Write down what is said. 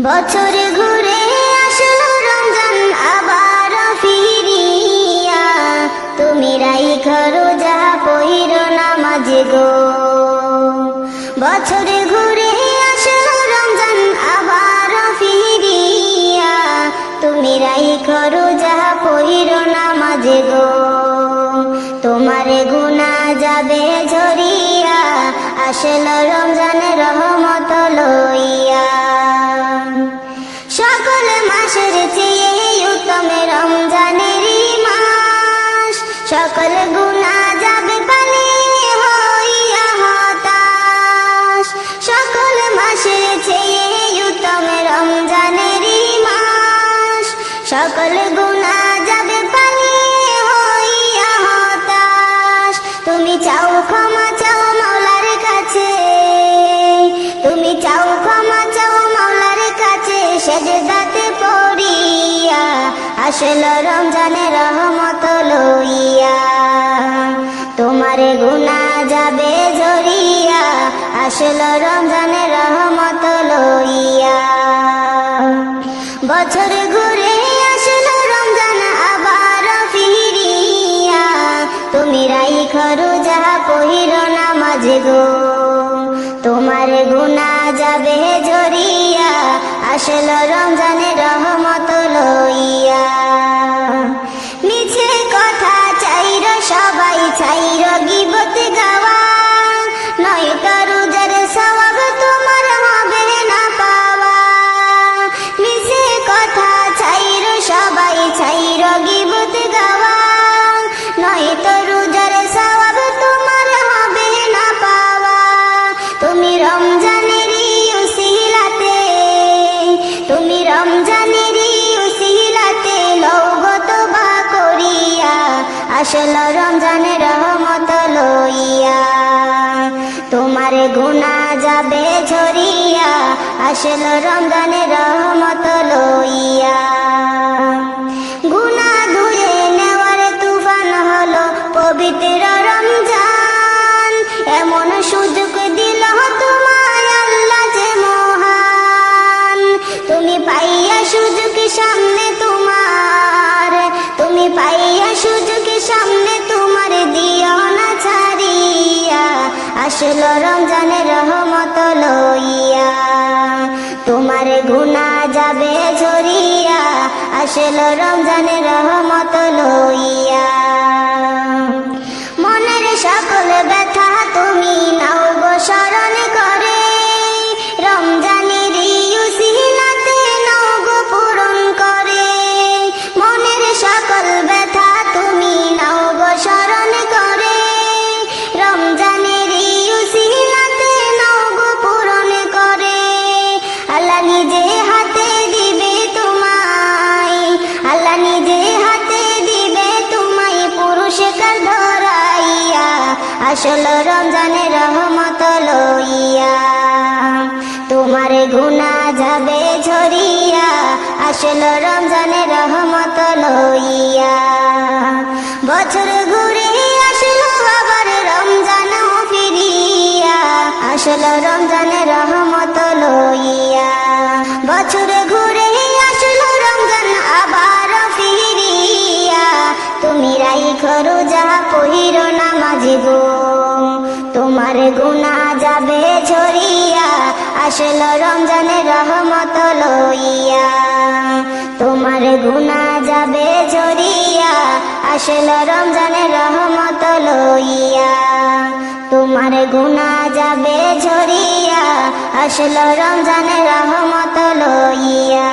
বছরে ঘুরে আসলো রমজান আবার ফিরিয়া, তুমি রাইখো রোজা পহিরো নামাজ গো। বছরে ঘুরে আসলো রমজান আবার ফিরিয়া, তুমি রাইখো রোজা পহিরো নামাজ গো। তোমারে গুনাহ যাবে ঝরিয়া, আসলো রমজানের রহমত লইয়া। সকল মাসের চেয়ে উত্তম রমজানের মাস, সকল গুনাহ যাবে পানি হইয়া হতাশ। সকল মাসের চেয়ে উত্তম রমজানের মাস, সকল গুনাহ যাবে পানি হইয়া হতাশ। তুমি চাও ক্ষমা চাও মাওলার কাছে, তুমি চাও ক্ষমা চাও মাওলার কাছে, সেজদাতে পড়িয়া আসলো রমজানের রহমত লইয়া। তোমারে গুনাহ যাবে ঝরিয়া, আসলো রমজানের রহমত লইয়া। বছর ঘুরে আসলো রমজান আবার ফিরিয়া, তুমি রাইখো রোজা পহিরো নামাজ গো। তোমারে গুনাহ যাবে ঝরিয়া, আসলো রমজানের রহমত লইয়া। মিছে কথা চাইর সবাই চাইর গীবত গাওয়া, নয়তো রোজার সওয়াব তোমার হবে না পাওয়া। মিছে কথা চাইর সবাই চাইর গীবত গাওয়া, নয়তো রোজার সওয়াব তোমার হবে না পাওয়া। তুমি রমজানেরই উসিলাতে, তুমি রমজানেরই উসিলাতে লওগো তওবা করিয়া, আসলো রমজানের রহমত লইয়া। তোমারে গুনাহ যাবে ঝরিয়া, আসলো রমজানের রহমত লইয়া। গুনাহ ধুয়ে নেওয়ার তুফান হলো পবিত্র রমজান, এমন সুযোগ দিল তোমায় আল্লাহ যে মহান। তুমি পাইয়া সুযোগ সামনে তোমার, তুমি পাইয়া সুযোগ সামনে তোমার, দিও না ছাড়িয়া, আসলো রমজানের রহমত লইয়া। তোমার গুনাহ যাবে ঝরিয়া, আসলো রমজানের রহমত লইয়া। মনের সকল ব্যথা তুমি নাও গো স্মরণ করে, রমজানের উসিলাতে নাও গো পূরণ করে। মনের সকল ব্যথা তুমি নাও গো স্মরণ করে, রমজানের উসিলাতে নাও গো পূরণ করে। আল্লাহ নিজে হাতে দিবে তোমায়, আল্লাহ নিজে হাতে দিবে তোমায় পুরস্কার ধরাইয়া, আসলো রমজানের রহমত লইয়া। তোমার গুনাহ যাবে ঝরিয়া, আসলো রমজানের রহমত লইয়া। বছর ঘুরে আসলো আবার রমজান ফিরিয়া, আসলো রমজানের রহমত লইয়া। বছর ঘুরে আসলো রমজান আবার ফিরিয়া, তুমি রাইখো রোজা পহিরো নামাজ গো। তোমার গুনাহ যাবে ঝরিয়া, আসলো রমজানের রহমত লইয়া। তোমার গুনাহ যাবে ঝরিয়া, আসলো রমজানের রহমত লইয়া। তোমার গুনাহ যাবে ঝরিয়া, আসলো রমজানের রহমত লইয়া।